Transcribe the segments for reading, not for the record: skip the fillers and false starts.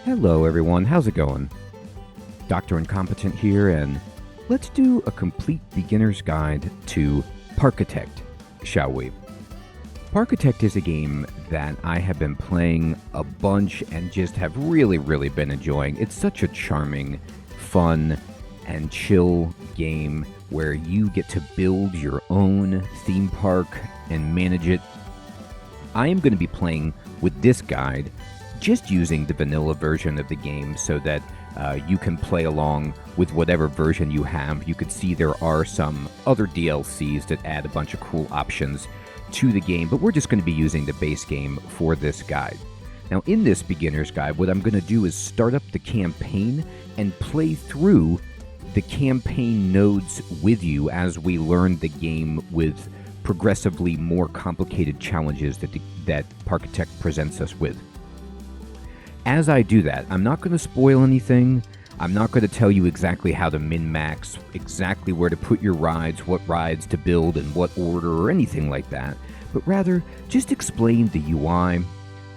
Hello everyone, how's it going? Dr. Incompetent here, and let's do a complete beginner's guide to Parkitect, shall we? Parkitect is a game that I have been playing a bunch and just have really been enjoying. It's such a charming, fun, and chill game where you get to build your own theme park and manage it. I am going to be playing with this guide just using the vanilla version of the game so that you can play along with whatever version you have. You could see there are some other DLCs that add a bunch of cool options to the game, but we're just going to be using the base game for this guide. Now, in this beginner's guide, what I'm going to do is start up the campaign and play through the campaign nodes with you as we learn the game with progressively more complicated challenges that Parkitect presents us with. As I do that, I'm not going to spoil anything. I'm not going to tell you exactly how to min-max, exactly where to put your rides, what rides to build, in what order, or anything like that, but rather just explain the UI,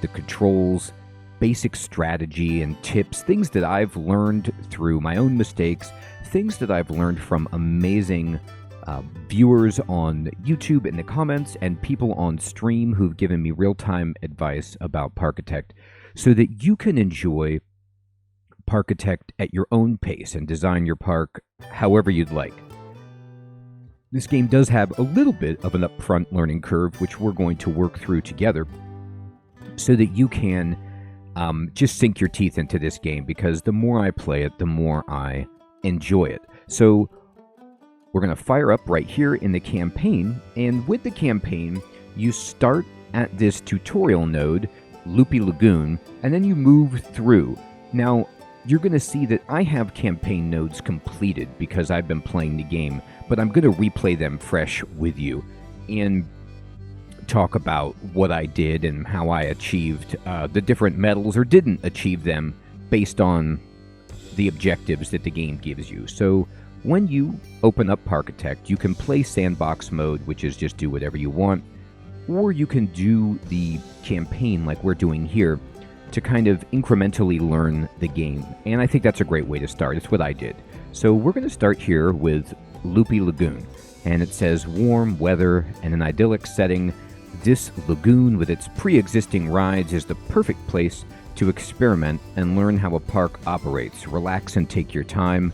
the controls, basic strategy and tips, things that I've learned through my own mistakes, things that I've learned from amazing viewers on YouTube in the comments and people on stream who've given me real-time advice about Parkitect, so that you can enjoy Parkitect at your own pace and design your park however you'd like. This game does have a little bit of an upfront learning curve, which we're going to work through together, so that you can just sink your teeth into this game, because the more I play it, the more I enjoy it. So we're going to fire up right here in the campaign, and with the campaign, you start at this tutorial node, Loopy Lagoon, and then you move through. Now, you're going to see that I have campaign nodes completed because I've been playing the game, but I'm going to replay them fresh with you and talk about what I did and how I achieved the different medals or didn't achieve them based on the objectives that the game gives you. So when you open up Parkitect, you can play Sandbox Mode, which is just do whatever you want, or you can do the campaign like we're doing here to kind of incrementally learn the game. And I think that's a great way to start. It's what I did. So we're going to start here with Loopy Lagoon. And it says warm weather and an idyllic setting. This lagoon with its pre-existing rides is the perfect place to experiment and learn how a park operates. Relax and take your time.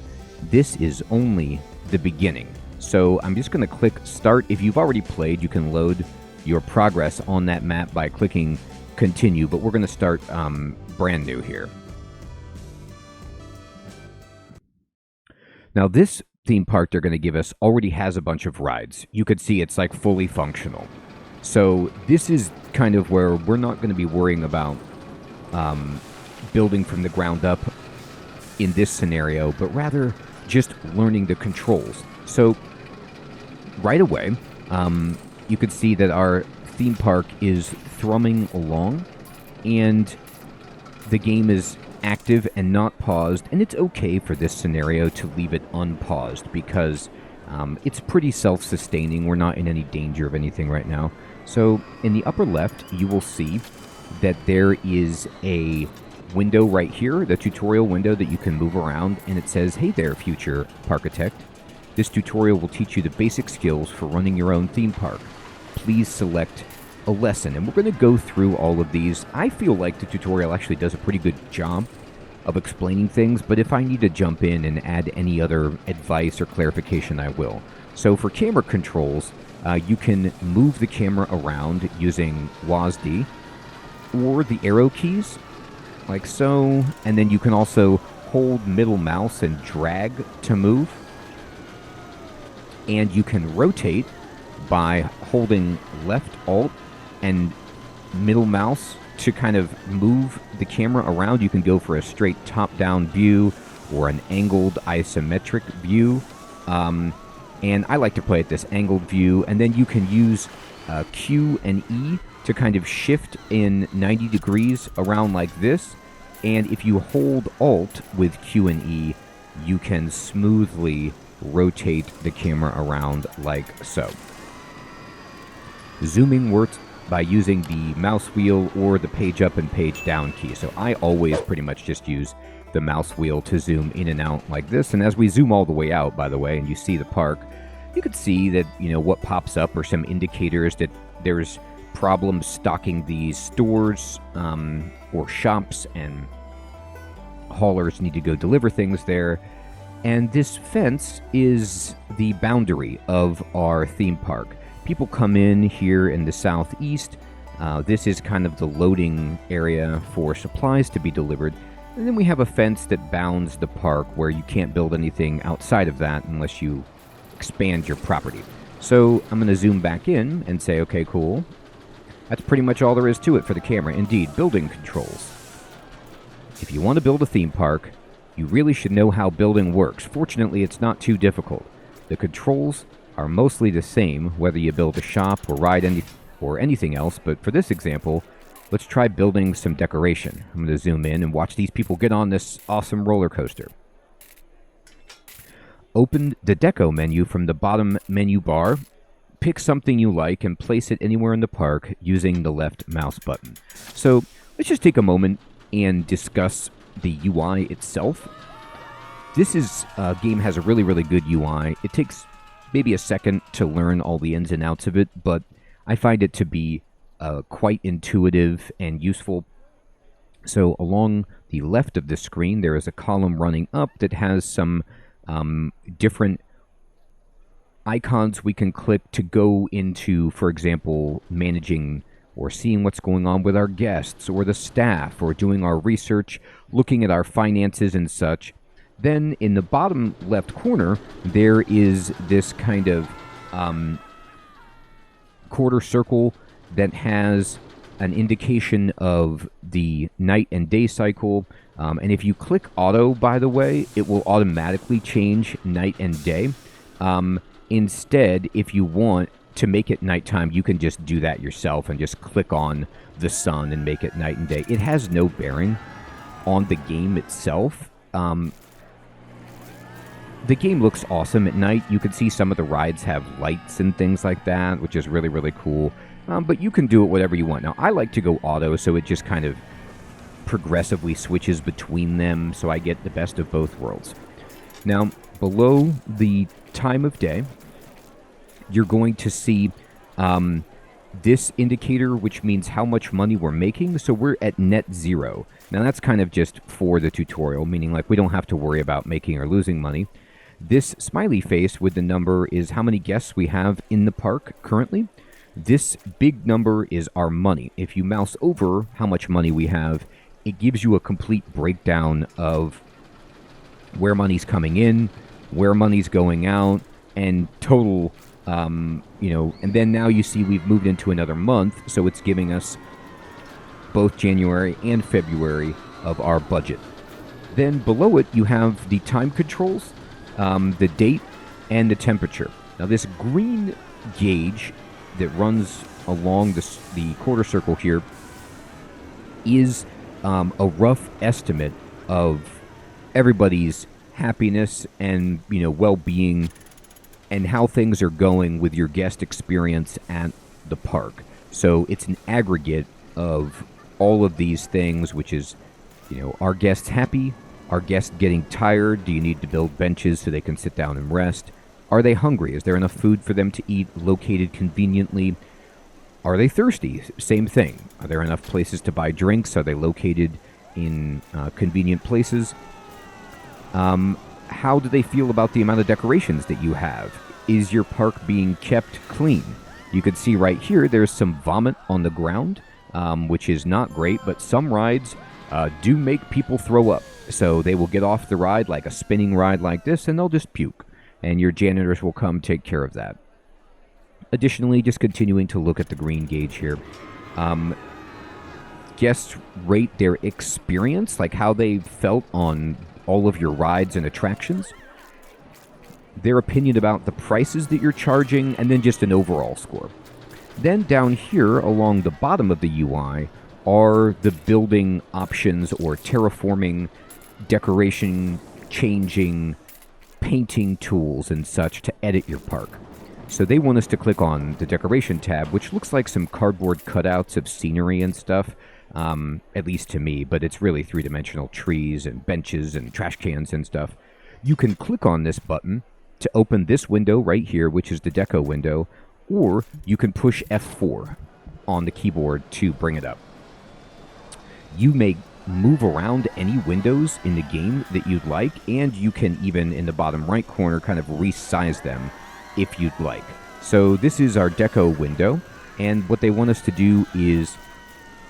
This is only the beginning. So I'm just going to click start. If you've already played, you can load your progress on that map by clicking continue, but we're going to start brand new here. Now, this theme park they're going to give us already has a bunch of rides. You could see it's like fully functional. So this is kind of where we're not going to be worrying about building from the ground up in this scenario, but rather just learning the controls. So right away, you could see that our theme park is thrumming along, and the game is active and not paused, and it's okay for this scenario to leave it unpaused because it's pretty self-sustaining. We're not in any danger of anything right now. So in the upper left, you will see that there is a window right here, the tutorial window that you can move around, and it says, "Hey there, future Parkitect. This tutorial will teach you the basic skills for running your own theme park. Please select a lesson." And we're going to go through all of these. I feel like the tutorial actually does a pretty good job of explaining things, but if I need to jump in and add any other advice or clarification, I will. So for camera controls, you can move the camera around using WASD or the arrow keys, like so, and then you can also hold middle mouse and drag to move. And you can rotate by holding left alt and middle mouse to kind of move the camera around. You can go for a straight top-down view or an angled isometric view. And I like to play at this angled view. And then you can use Q and E to kind of shift in 90 degrees around like this. And if you hold alt with Q and E, you can smoothly rotate the camera around like so. Zooming by using the mouse wheel or the page up and page down key. So I always pretty much just use the mouse wheel to zoom in and out like this. And as we zoom all the way out, by the way, and you see the park, you can see that, what pops up are some indicators that there's problems stocking these stores or shops, and haulers need to go deliver things there. And this fence is the boundary of our theme park. People come in here in the southeast. This is kind of the loading area for supplies to be delivered. And then we have a fence that bounds the park where you can't build anything outside of that unless you expand your property. So I'm going to zoom back in and say, okay, cool. That's pretty much all there is to it for the camera. Indeed, building controls. If you want to build a theme park, you really should know how building works. Fortunately, it's not too difficult. The controls are mostly the same, whether you build a shop or ride anything else, but for this example, let's try building some decoration. I'm going to zoom in and watch these people get on this awesome roller coaster. Open the Deco menu from the bottom menu bar, pick something you like, and place it anywhere in the park using the left mouse button. So let's just take a moment and discuss the UI itself. This game has a really, really good UI. It takes maybe a second to learn all the ins and outs of it, but I find it to be quite intuitive and useful. So along the left of the screen, there is a column running up that has some different icons we can click to go into, for example, managing or seeing what's going on with our guests or the staff, or doing our research, looking at our finances and such. Then in the bottom left corner, there is this kind of quarter circle that has an indication of the night and day cycle. And if you click auto, by the way, it will automatically change night and day. Instead, if you want to make it nighttime, you can just do that yourself and just click on the sun and make it night and day. It has no bearing on the game itself. The game looks awesome at night. You can see some of the rides have lights and things like that, which is really, really cool. But you can do it whatever you want. Now, I like to go auto, so it just kind of progressively switches between them, so I get the best of both worlds. Now, below the time of day, you're going to see this indicator, which means how much money we're making. So we're at net zero. Now, that's kind of just for the tutorial, meaning like we don't have to worry about making or losing money. This smiley face with the number is how many guests we have in the park currently. This big number is our money. If you mouse over how much money we have, it gives you a complete breakdown of where money's coming in, where money's going out, and total, and then now you see we've moved into another month, so it's giving us both January and February of our budget. Then below it, you have the time controls, the date, and the temperature. Now this green gauge that runs along the quarter circle here is a rough estimate of everybody's happiness and well-being and how things are going with your guest experience at the park. So it's an aggregate of all of these things, which is, are guests happy? Are guests getting tired? Do you need to build benches so they can sit down and rest? Are they hungry? Is there enough food for them to eat located conveniently? Are they thirsty? Same thing. Are there enough places to buy drinks? Are they located in convenient places? How do they feel about the amount of decorations that you have? Is your park being kept clean? You can see right here there's some vomit on the ground, which is not great, but some rides do make people throw up. So they will get off the ride, like a spinning ride like this, and they'll just puke. And your janitors will come take care of that. Additionally, just continuing to look at the green gauge here, guests rate their experience, like how they felt on all of your rides and attractions, their opinion about the prices that you're charging, and then just an overall score. Then down here along the bottom of the UI are the building options or terraforming, decoration changing, painting tools and such to edit your park. So they want us to click on the Decoration tab, which looks like some cardboard cutouts of scenery and stuff, at least to me, but it's really three-dimensional trees and benches and trash cans and stuff. You can click on this button to open this window right here, which is the Deco window, or you can push F4 on the keyboard to bring it up. You may move around any windows in the game that you'd like, and you can even, in the bottom right corner, kind of resize them if you'd like. So this is our Deco window, and what they want us to do is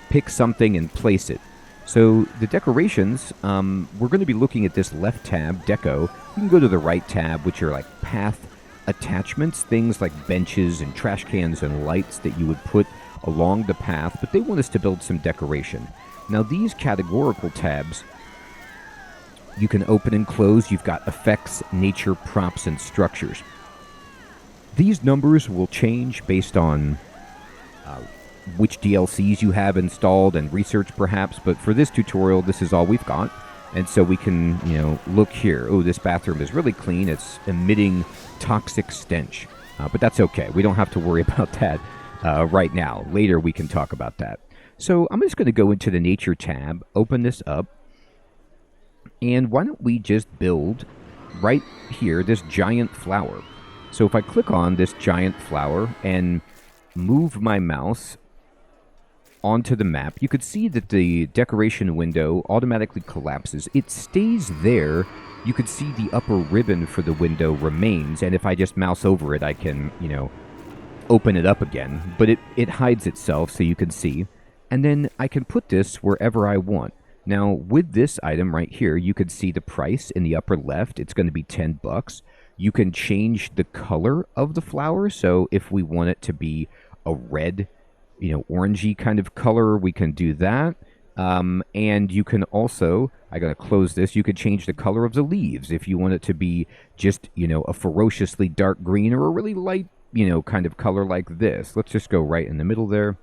pick something and place it. So the decorations, we're going to be looking at this left tab, Deco. You can go to the right tab, which are like path attachments, things like benches and trash cans and lights that you would put along the path, but they want us to build some decoration. Now these categorical tabs, you can open and close. You've got effects, nature, props, and structures. These numbers will change based on which DLCs you have installed and research perhaps, but for this tutorial, this is all we've got. And so we can, look here. Oh, this bathroom is really clean. It's emitting toxic stench, but that's okay. We don't have to worry about that right now. Later, we can talk about that. So I'm just going to go into the Nature tab, open this up, and why don't we just build right here this giant flower. So if I click on this giant flower and move my mouse onto the map, you could see that the decoration window automatically collapses. It stays there. You could see the upper ribbon for the window remains, and if I just mouse over it, I can, open it up again. But it hides itself so you can see. And then I can put this wherever I want. Now, with this item right here, you can see the price in the upper left. It's going to be $10. You can change the color of the flower. So if we want it to be a red, orangey kind of color, we can do that. And you can also, I got to close this, you could change the color of the leaves if you want it to be just, a ferociously dark green or a really light, kind of color like this. Let's just go right in the middle there.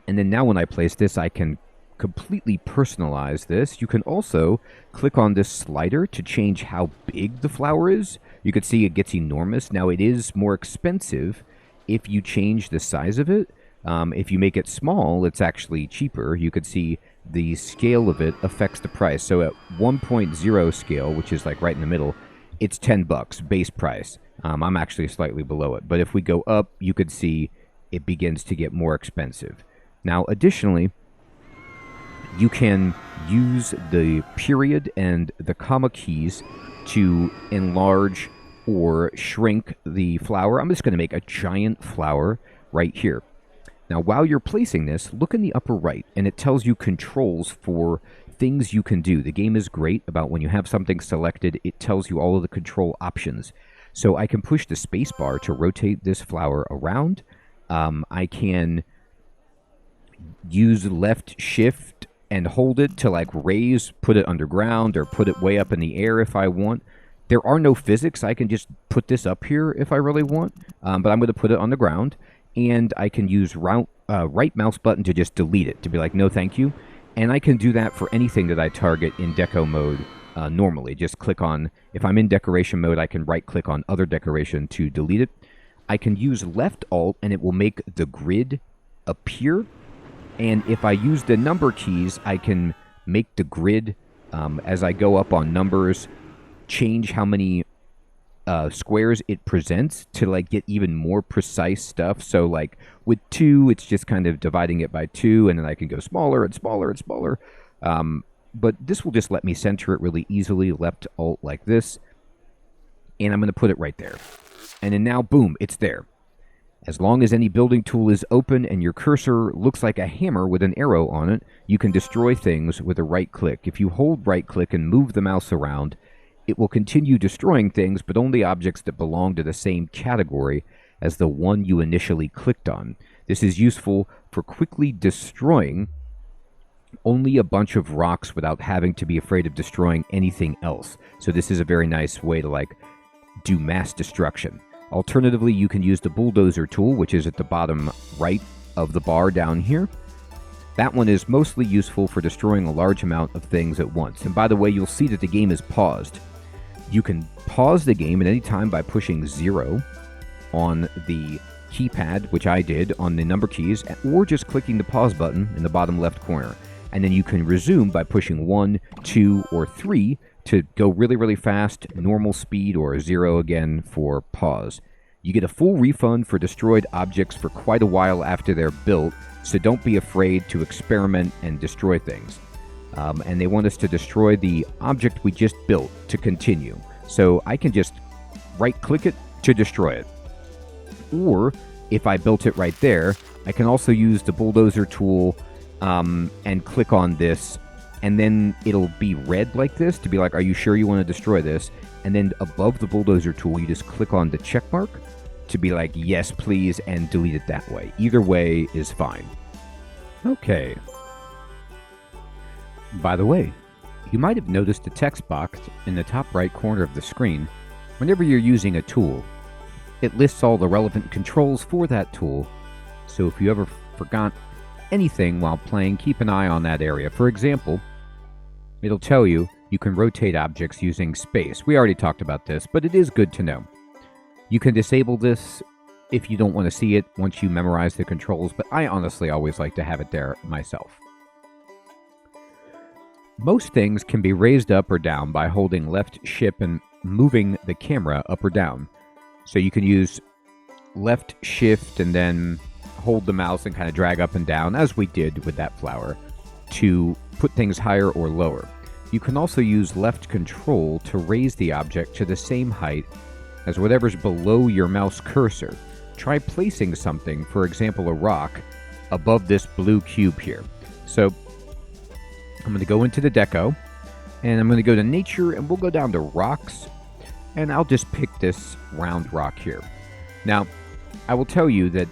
And then now when I place this, I can completely personalize this. You can also click on this slider to change how big the flower is. You can see it gets enormous. Now it is more expensive if you change the size of it. If you make it small, it's actually cheaper. You could see the scale of it affects the price. So at 1.0 scale, which is like right in the middle, it's $10 base price. I'm actually slightly below it. But if we go up, you could see it begins to get more expensive. Now, additionally, you can use the period and the comma keys to enlarge or shrink the flower. I'm just going to make a giant flower right here. Now, while you're placing this, look in the upper right, and it tells you controls for things you can do. The game is great about when you have something selected, it tells you all of the control options. So I can push the space bar to rotate this flower around. I can use left shift and hold it to raise, put it underground, or put it way up in the air if I want. There are no physics. I can just put this up here if I really want, but I'm going to put it on the ground, and I can use right mouse button to just delete it, to be like, no thank you. And I can do that for anything that I target in deco mode normally. Just click on, if I'm in decoration mode, I can right click on other decoration to delete it. I can use left alt and it will make the grid appear. And if I use the number keys, I can make the grid, as I go up on numbers, change how many squares it presents to get even more precise stuff. So with 2, it's just kind of dividing it by 2, and then I can go smaller and smaller and smaller. But this will just let me center it really easily, left alt like this. And I'm going to put it right there. And then now, boom, it's there. As long as any building tool is open and your cursor looks like a hammer with an arrow on it, you can destroy things with a right click. If you hold right click and move the mouse around, it will continue destroying things, but only objects that belong to the same category as the one you initially clicked on. This is useful for quickly destroying only a bunch of rocks without having to be afraid of destroying anything else. So this is a very nice way to do mass destruction. Alternatively, you can use the bulldozer tool, which is at the bottom right of the bar down here. That one is mostly useful for destroying a large amount of things at once. And by the way, you'll see that the game is paused. You can pause the game at any time by pushing 0, on the keypad, which I did on the number keys, or just clicking the pause button in the bottom left corner. And then you can resume by pushing 1, 2, or 3 to go really, really fast, normal speed, or 0 again for pause. You get a full refund for destroyed objects for quite a while after they're built, so don't be afraid to experiment and destroy things. And they want us to destroy the object we just built to continue. So I can just right-click it to destroy it. Or, if I built it right there, I can also use the bulldozer tool and click on this, and then it'll be red like this to be like, are you sure you want to destroy this? And then above the bulldozer tool, you just click on the check mark to be like, yes, please, and delete it that way. Either way is fine. Okay. By the way, you might have noticed a text box in the top right corner of the screen. Whenever you're using a tool, it lists all the relevant controls for that tool, so if you ever forgot anything while playing, keep an eye on that area. For example, it'll tell you you can rotate objects using space. We already talked about this, but it is good to know. You can disable this if you don't want to see it once you memorize the controls, but I honestly always like to have it there myself. Most things can be raised up or down by holding left shift and moving the camera up or down. So you can use left shift and then hold the mouse and kind of drag up and down, as we did with that flower, to put things higher or lower. You can also use left control to raise the object to the same height as whatever's below your mouse cursor. Try placing something, for example a rock, above this blue cube here. So I'm going to go into the deco, and I'm going to go to nature, and we'll go down to rocks, and I'll just pick this round rock here. Now, I will tell you that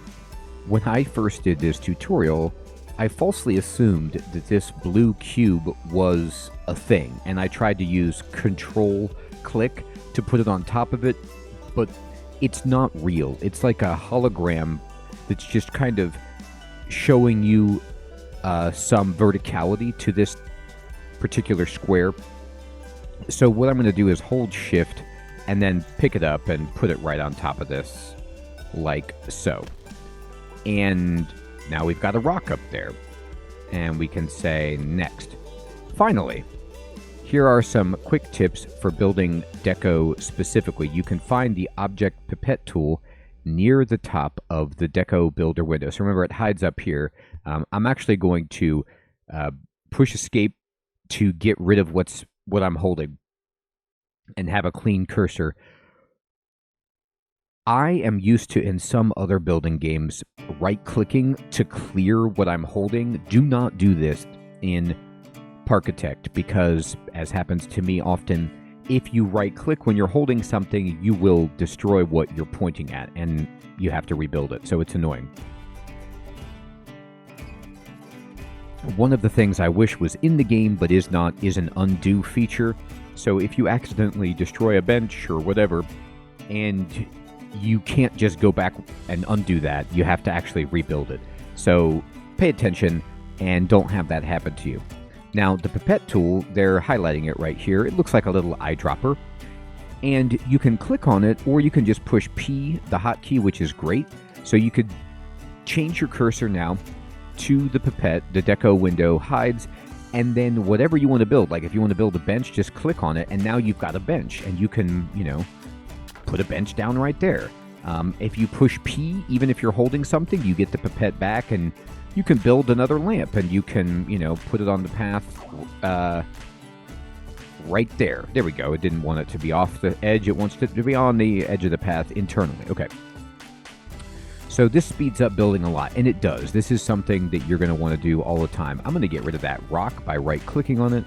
when I first did this tutorial, I falsely assumed that this blue cube was a thing, and I tried to use Control-click to put it on top of it, but it's not real. It's like a hologram that's just kind of showing you some verticality to this particular square. So what I'm going to do is hold shift and then pick it up and put it right on top of this, like so. And now we've got a rock up there, and we can say next. Finally, here are some quick tips for building deco specifically. You can find the Object Pipette tool near the top of the Deco Builder window. So remember, it hides up here. I'm actually going to push escape to get rid of what I'm holding and have a clean cursor. I am used to, in some other building games, right-clicking to clear what I'm holding. Do not do this in Parkitect, because, as happens to me often, if you right-click when you're holding something, you will destroy what you're pointing at, and you have to rebuild it, so it's annoying. One of the things I wish was in the game but is not is an undo feature. So if you accidentally destroy a bench or whatever, and you can't just go back and undo that, you have to actually rebuild it. So pay attention and don't have that happen to you. Now, the Pipette tool, they're highlighting it right here. It looks like a little eyedropper. And you can click on it, or you can just push P, the hotkey, which is great. So you could change your cursor now to the Pipette, the deco window hides, and then whatever you want to build, like if you want to build a bench, just click on it, and now you've got a bench, and you can, put a bench down right there. If you push P, even if you're holding something, you get the Pipette back, and you can build another lamp, and you can, put it on the path right there. There we go. It didn't want it to be off the edge. It wants it to be on the edge of the path internally. Okay. So this speeds up building a lot, and it does. This is something that you're going to want to do all the time. I'm going to get rid of that rock by right-clicking on it,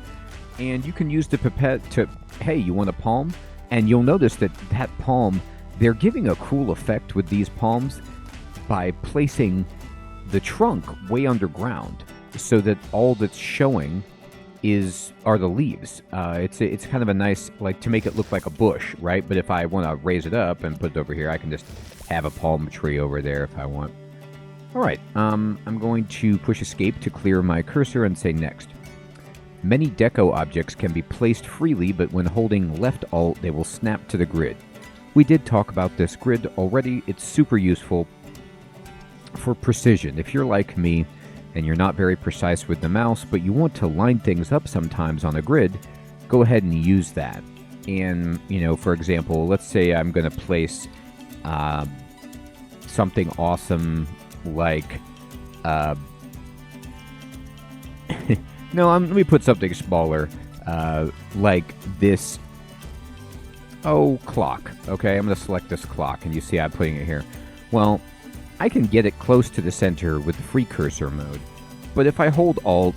and you can use the Pipette to, hey, you want a palm? And you'll notice that palm, they're giving a cool effect with these palms by placing the trunk way underground so that all that's showing are the leaves. It's kind of a nice, like, to make it look like a bush, right? But if I want to raise it up and put it over here, I can just have a palm tree over there if I want. All right, I'm going to push escape to clear my cursor and say next. Many deco objects can be placed freely, but when holding left alt, they will snap to the grid. We did talk about this grid already. It's super useful for precision. If you're like me and you're not very precise with the mouse, but you want to line things up sometimes on a grid, go ahead and use that. And, for example, let's say I'm going to place something awesome like... let me put something smaller, like this... clock. Okay, I'm going to select this clock, and you see I'm putting it here. Well, I can get it close to the center with the free cursor mode. But if I hold Alt,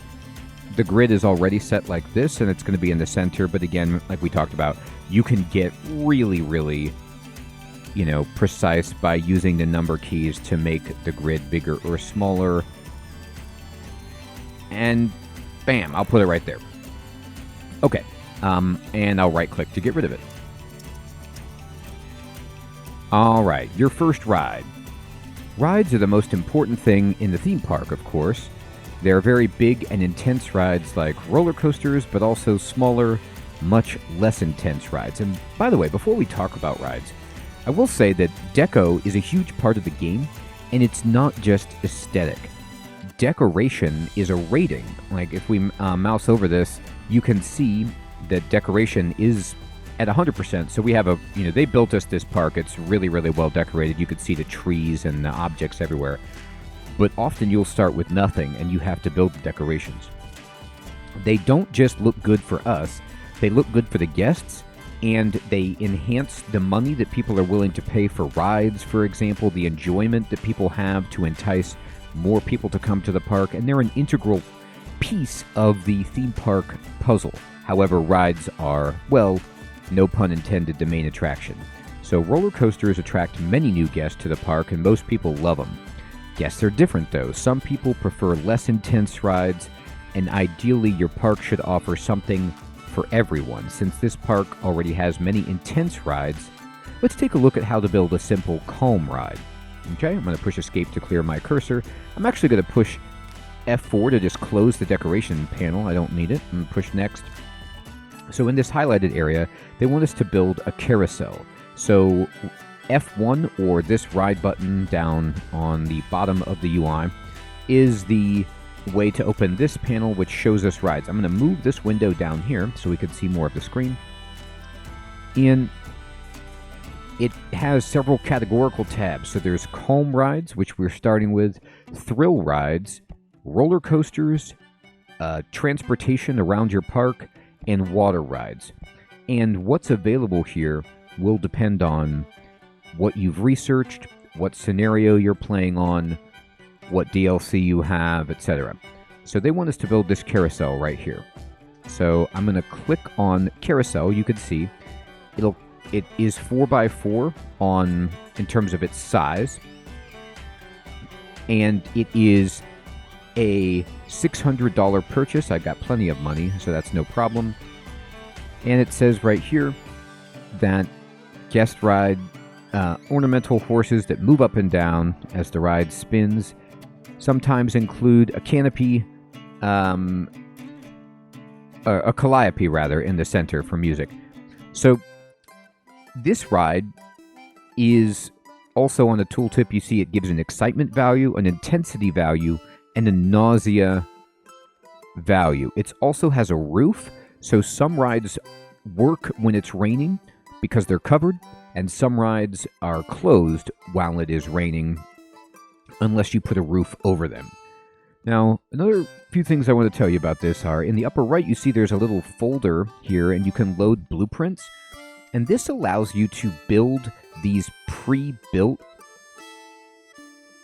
the grid is already set like this, and it's going to be in the center. But again, like we talked about, you can get really, really, precise by using the number keys to make the grid bigger or smaller. And bam, I'll put it right there. Okay, and I'll right-click to get rid of it. All right, your first ride. Rides are the most important thing in the theme park, of course. There are very big and intense rides like roller coasters, but also smaller, much less intense rides. And by the way, before we talk about rides, I will say that deco is a huge part of the game, and it's not just aesthetic. Decoration is a rating. Like if we mouse over this, you can see that decoration is at 100%. So we have they built us this park. It's really, really well decorated. You could see the trees and the objects everywhere. But often you'll start with nothing and you have to build the decorations. They don't just look good for us, they look good for the guests, and they enhance the money that people are willing to pay for rides, for example, the enjoyment that people have to entice more people to come to the park, and they're an integral piece of the theme park puzzle. However, rides are, well, no pun intended, the main attraction. So roller coasters attract many new guests to the park, and most people love them. Guests are different, though. Some people prefer less intense rides, and ideally your park should offer something for everyone. Since this park already has many intense rides, let's take a look at how to build a simple calm ride. Okay, I'm going to push Escape to clear my cursor. I'm actually going to push F4 to just close the decoration panel. I don't need it. I'm going to push Next. So in this highlighted area, they want us to build a carousel. So F1, or this ride button down on the bottom of the UI, is the way to open this panel, which shows us rides. I'm going to move this window down here so we can see more of the screen. And it has several categorical tabs. So there's calm rides, which we're starting with, thrill rides, roller coasters, transportation around your park, and water rides. And what's available here will depend on what you've researched, what scenario you're playing on, what DLC you have, etc. So they want us to build this carousel right here. So I'm going to click on carousel. You can see it is 4x4 in terms of its size, and it is a $600 purchase. I got plenty of money, so that's no problem. And it says right here that guest ride, ornamental horses that move up and down as the ride spins, sometimes include a canopy, a calliope rather, in the center for music. So this ride is also on the tooltip. You see it gives an excitement value, an intensity value, and a nausea value. It also has a roof, so some rides work when it's raining because they're covered, and some rides are closed while it is raining unless you put a roof over them. Now, another few things I want to tell you about this are, in the upper right you see there's a little folder here, and you can load blueprints, and this allows you to build these pre-built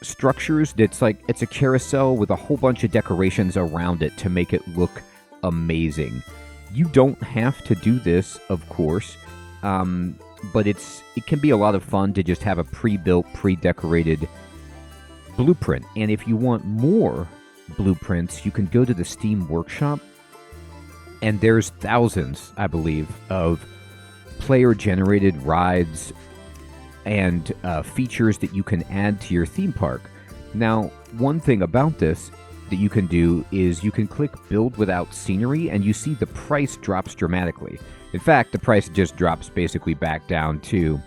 structures. It's a carousel with a whole bunch of decorations around it to make it look amazing. You don't have to do this, of course, but it can be a lot of fun to just have a pre-built, pre-decorated blueprint. And if you want more blueprints, you can go to the Steam Workshop, and there's thousands, I believe, of player-generated rides and features that you can add to your theme park. Now, one thing about this that you can do is you can click Build Without Scenery, and you see the price drops dramatically. In fact, the price just drops basically back down to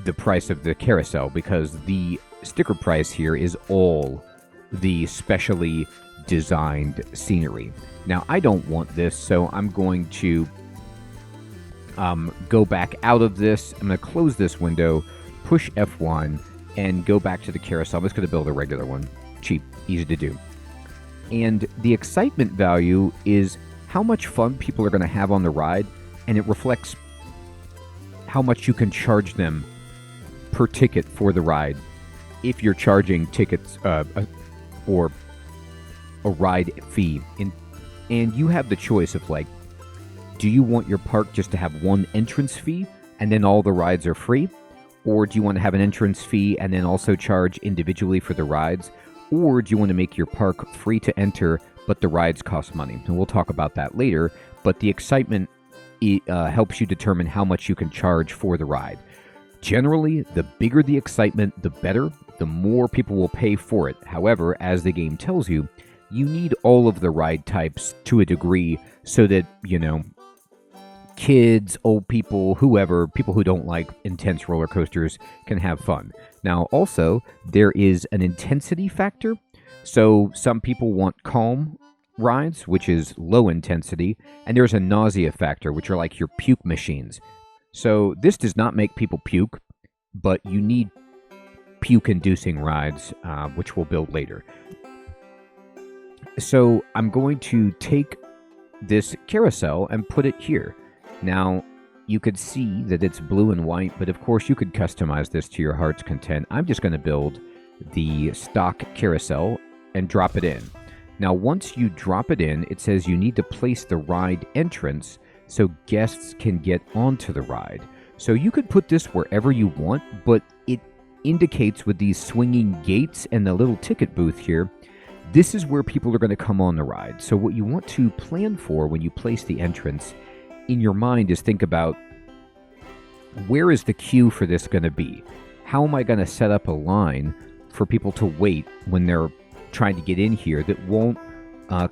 the price of the carousel, because the sticker price here is all the specially designed scenery. Now, I don't want this, so I'm going to go back out of this. I'm going to close this window, push F1, and go back to the carousel. I'm just going to build a regular one. Cheap, easy to do. And the excitement value is how much fun people are going to have on the ride, and it reflects how much you can charge them per ticket for the ride if you're charging tickets or a ride fee. And you have the choice of, like, do you want your park just to have one entrance fee and then all the rides are free? Or do you want to have an entrance fee and then also charge individually for the rides? Or do you want to make your park free to enter, but the rides cost money? And we'll talk about that later. But the excitement helps you determine how much you can charge for the ride. Generally, the bigger the excitement, the better. The more people will pay for it. However, as the game tells you, you need all of the ride types to a degree so that, you know, kids, old people, whoever, people who don't like intense roller coasters can have fun. Now, also, there is an intensity factor. So some people want calm rides, which is low intensity, and there's a nausea factor, which are like your puke machines. So this does not make people puke, but you need puke-inducing rides, which we'll build later. So I'm going to take this carousel and put it here. Now, you could see that it's blue and white, but of course you could customize this to your heart's content. I'm just going to build the stock carousel and drop it in. Now, once you drop it in, it says you need to place the ride entrance so guests can get onto the ride. So you could put this wherever you want, but it indicates with these swinging gates and the little ticket booth here, this is where people are going to come on the ride. So what you want to plan for when you place the entrance in your mind is think about, where is the queue for this going to be? How am I going to set up a line for people to wait when they're trying to get in here that won't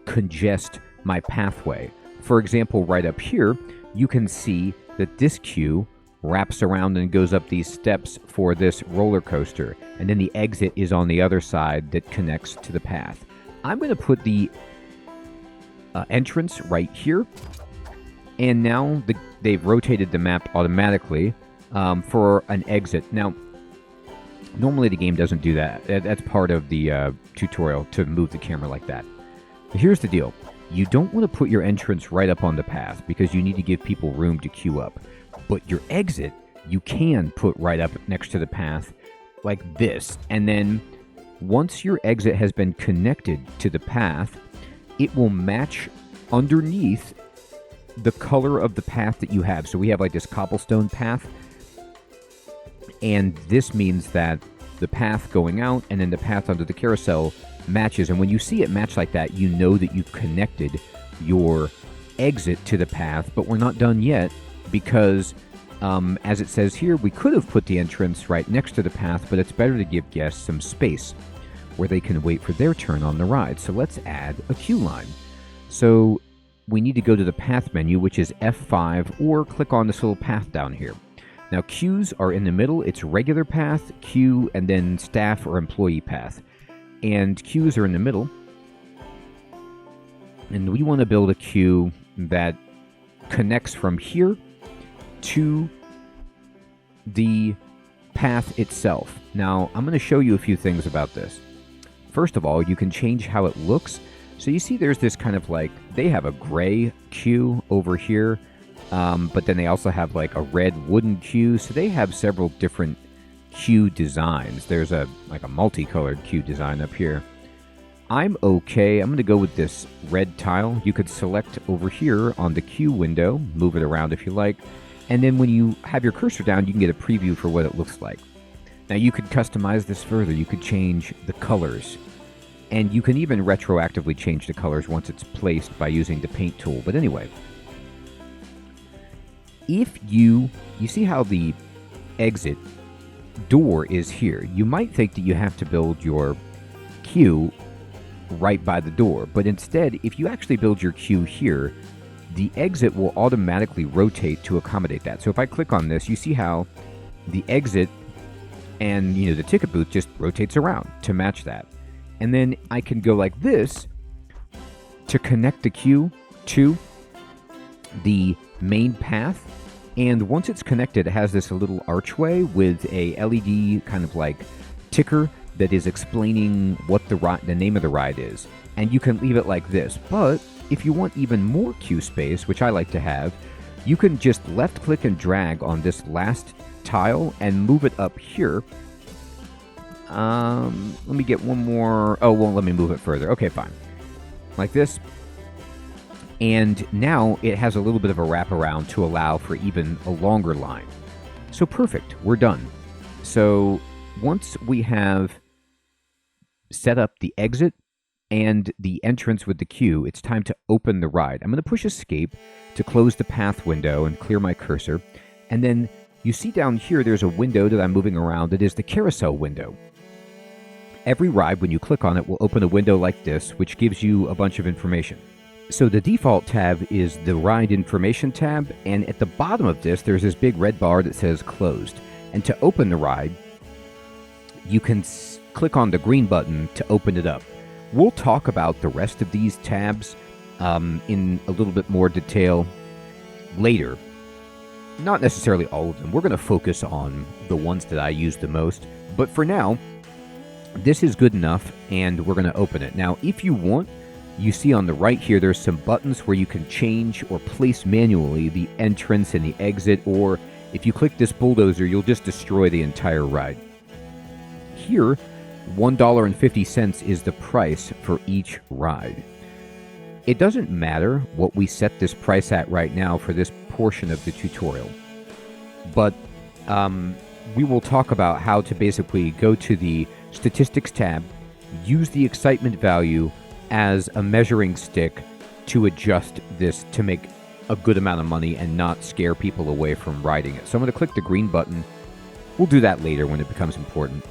congest my pathway? For example, right up here, you can see that this queue wraps around and goes up these steps for this roller coaster, and then the exit is on the other side that connects to the path. I'm going to put the entrance right here, and now they've rotated the map automatically for an exit. Now, normally the game doesn't do that. That's part of the tutorial, to move the camera like that. But here's the deal. You don't want to put your entrance right up on the path because you need to give people room to queue up. But your exit, you can put right up next to the path like this. And then once your exit has been connected to the path, it will match underneath the color of the path that you have. So we have like this cobblestone path. And this means that the path going out and then the path under the carousel matches. And when you see it match like that, you know that you've connected your exit to the path. But we're not done yet because, as it says here, we could have put the entrance right next to the path, but it's better to give guests some space where they can wait for their turn on the ride. So let's add a queue line. So we need to go to the path menu, which is F5, or click on this little path down here. Now, queues are in the middle. It's regular path, queue, and then staff or employee path. And queues are in the middle. And we want to build a queue that connects from here to the path itself. Now, I'm going to show you a few things about this. First of all, you can change how it looks. So you see there's this kind of like, they have a gray queue over here. But then they also have like a red wooden queue. So they have several different queue designs. There's a multicolored queue design up here. I'm okay. I'm going to go with this red tile. You could select over here on the queue window, move it around if you like. And then when you have your cursor down, you can get a preview for what it looks like. Now you could customize this further. You could change the colors. And you can even retroactively change the colors once it's placed by using the paint tool. But anyway, if you see how the exit door is here, you might think that you have to build your queue right by the door. But instead, if you actually build your queue here, the exit will automatically rotate to accommodate that. So if I click on this, you see how the exit And, the ticket booth just rotates around to match that. And then I can go like this to connect the queue to the main path. And once it's connected, it has this little archway with a LED kind of like ticker that is explaining what the name of the ride is. And you can leave it like this. But if you want even more queue space, which I like to have, you can just left click and drag on this last tile and move it up here. Let me get one more. Oh, won't let me move it further. Okay, fine. Like this. And now it has a little bit of a wraparound to allow for even a longer line. So perfect. We're done. So once we have set up the exit and the entrance with the queue, it's time to open the ride. I'm going to push escape to close the path window and clear my cursor. And then you see down here there's a window that I'm moving around. It is the carousel window. Every ride, when you click on it, will open a window like this, which gives you a bunch of information. So the default tab is the ride information tab, and at the bottom of this, there's this big red bar that says closed. And to open the ride, you can click on the green button to open it up. We'll talk about the rest of these tabs in a little bit more detail later. Not necessarily all of them. We're going to focus on the ones that I use the most. But for now, this is good enough, and we're going to open it. Now, if you want, you see on the right here, there's some buttons where you can change or place manually the entrance and the exit, or if you click this bulldozer, you'll just destroy the entire ride. Here, $1.50 is the price for each ride. It doesn't matter what we set this price at right now for this portion of the tutorial, but we will talk about how to basically go to the Statistics tab, use the excitement value as a measuring stick to adjust this to make a good amount of money and not scare people away from riding it. So I'm going to click the green button. We'll do that later when it becomes important.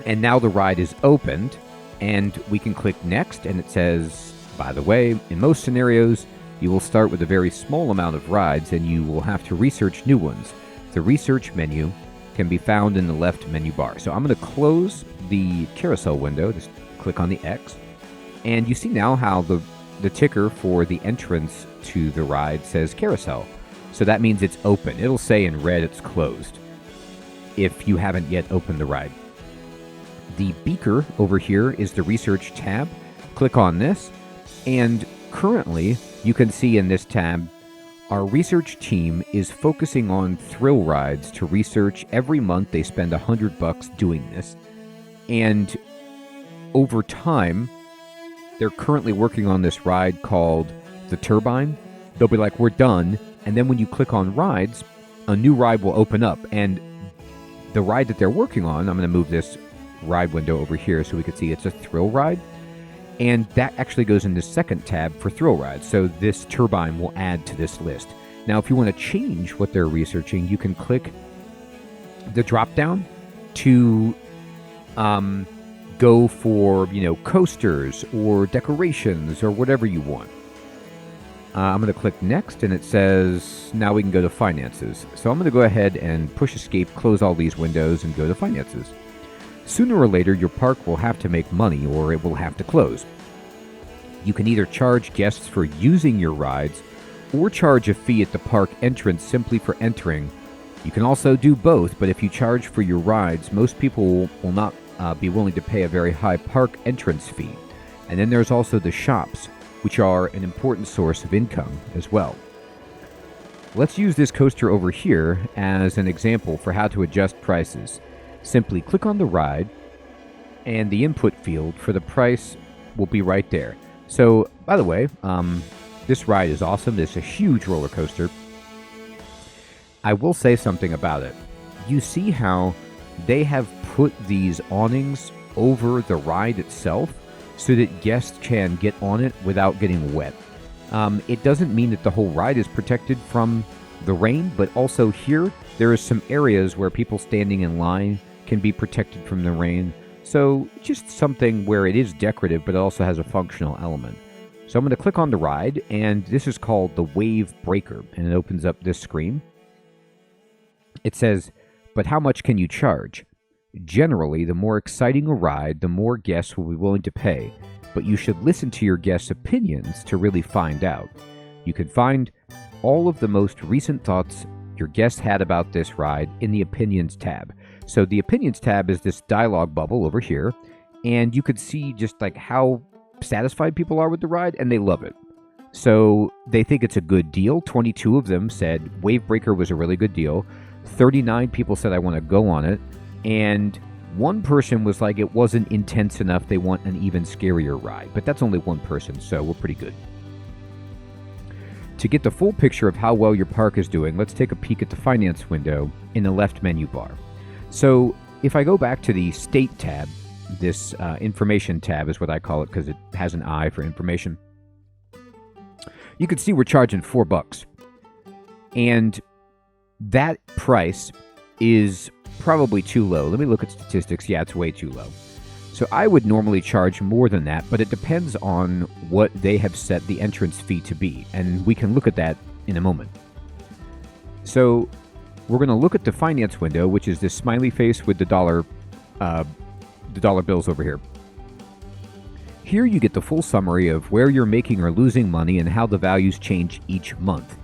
And now the ride is opened, and we can click next, and it says, by the way, in most scenarios, you will start with a very small amount of rides and you will have to research new ones. The research menu can be found in the left menu bar. So I'm going to close the carousel window, just click on the X, and you see now how the ticker for the entrance to the ride says carousel. So that means it's open. It'll say in red it's closed if you haven't yet opened the ride. The beaker over here is the research tab. Click on this, and currently you can see in this tab our research team is focusing on thrill rides to research. Every month they spend $100 doing this, and over time they're currently working on this ride called the Turbine. They'll be like, we're done, and then when you click on rides, a new ride will open up, and the ride that they're working on, I'm going to move this ride window over here so we can see it's a thrill ride, and that actually goes in the second tab for thrill rides. So this Turbine will add to this list. Now, if you want to change what they're researching, you can click the drop down to go for, coasters or decorations or whatever you want. I'm going to click next, and it says now we can go to finances. So I'm going to go ahead and push escape, close all these windows, and go to finances. Sooner or later, your park will have to make money or it will have to close. You can either charge guests for using your rides or charge a fee at the park entrance simply for entering. You can also do both, but if you charge for your rides, most people will not be willing to pay a very high park entrance fee. And then there's also the shops, which are an important source of income as well. Let's use this coaster over here as an example for how to adjust prices. Simply click on the ride, and the input field for the price will be right there. So, by the way, this ride is awesome. It's a huge roller coaster. I will say something about it. You see how they have put these awnings over the ride itself so that guests can get on it without getting wet. It doesn't mean that the whole ride is protected from the rain, but also here there are some areas where people standing in line can be protected from the rain. So just something where it is decorative, but it also has a functional element. So I'm going to click on the ride, and this is called the Wave Breaker, and it opens up this screen. It says, but how much can you charge? Generally, the more exciting a ride, the more guests will be willing to pay, but you should listen to your guests' opinions to really find out. You can find all of the most recent thoughts your guests had about this ride in the Opinions tab. So the Opinions tab is this dialogue bubble over here, and you could see just like how satisfied people are with the ride, and they love it. So they think it's a good deal. 22 of them said Wavebreaker was a really good deal. 39 people said I want to go on it. And one person was like it wasn't intense enough. They want an even scarier ride. But that's only one person, so we're pretty good. To get the full picture of how well your park is doing, let's take a peek at the finance window in the left menu bar. So if I go back to the State tab, this information tab is what I call it because it has an I for information. You can see we're charging $4. And that price is probably too low. Let me look at statistics. Yeah, it's way too low. So I would normally charge more than that, but it depends on what they have set the entrance fee to be. And we can look at that in a moment. So we're going to look at the finance window, which is this smiley face with the dollar bills over here. Here you get the full summary of where you're making or losing money and how the values change each month.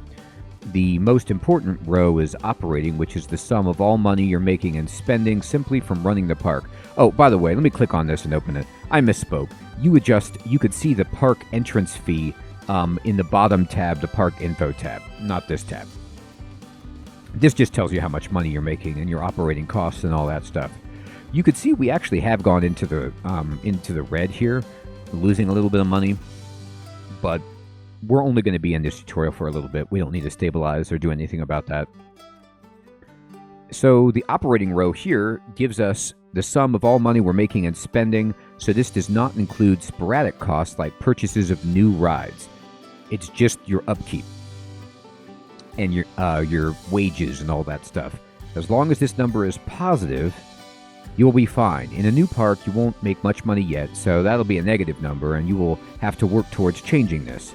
The most important row is operating, which is the sum of all money you're making and spending simply from running the park. Oh, by the way, let me click on this and open it. I misspoke. You could see the park entrance fee in the bottom tab, the park info tab, not this tab. This just tells you how much money you're making and your operating costs and all that stuff. You could see we actually have gone into the red here, losing a little bit of money, but we're only going to be in this tutorial for a little bit. We don't need to stabilize or do anything about that. So the operating row here gives us the sum of all money we're making and spending, so this does not include sporadic costs like purchases of new rides. It's just your upkeep and your wages and all that stuff. As long as this number is positive, you'll be fine. In a new park, you won't make much money yet, so that'll be a negative number, and you will have to work towards changing this.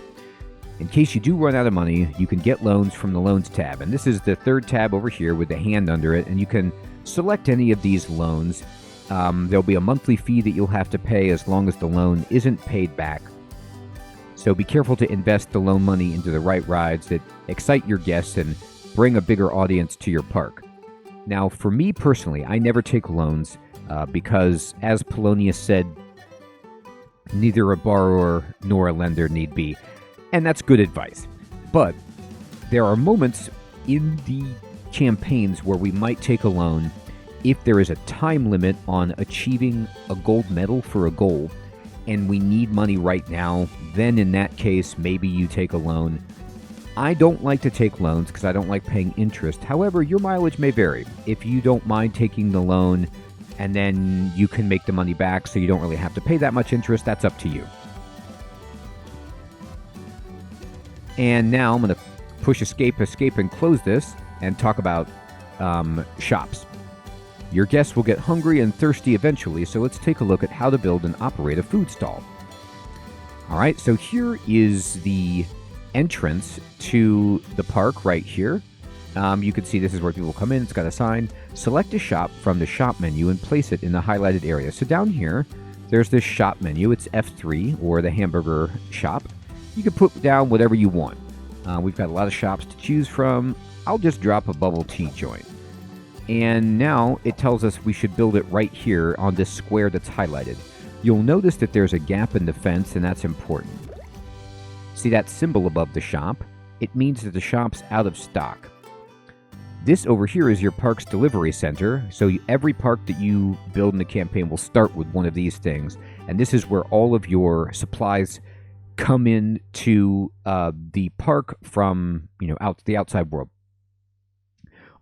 In case you do run out of money, you can get loans from the Loans tab, and this is the third tab over here with the hand under it, and you can select any of these loans. There'll be a monthly fee that you'll have to pay as long as the loan isn't paid back. So be careful to invest the loan money into the right rides that excite your guests and bring a bigger audience to your park. Now, for me personally, I never take loans because, as Polonius said, neither a borrower nor a lender need be. And that's good advice. But there are moments in the campaigns where we might take a loan if there is a time limit on achieving a gold medal for a goal and we need money right now. Then in that case, maybe you take a loan. I don't like to take loans because I don't like paying interest. However, your mileage may vary. If you don't mind taking the loan and then you can make the money back so you don't really have to pay that much interest, that's up to you. And now I'm going to push escape, and close this and talk about shops. Your guests will get hungry and thirsty eventually, so let's take a look at how to build and operate a food stall. All right, so here is the entrance to the park right here. You can see this is where people come in. It's got a sign. Select a shop from the shop menu and place it in the highlighted area. So down here, there's this shop menu. It's F3, or the hamburger shop. You can put down whatever you want. We've got a lot of shops to choose from. I'll just drop a bubble tea joint. And now it tells us we should build it right here on this square that's highlighted. You'll notice that there's a gap in the fence, and that's important. See that symbol above the shop? It means that the shop's out of stock. This over here is your park's delivery center, so every park that you build in the campaign will start with one of these things. And this is where all of your supplies come in to the park from the outside world.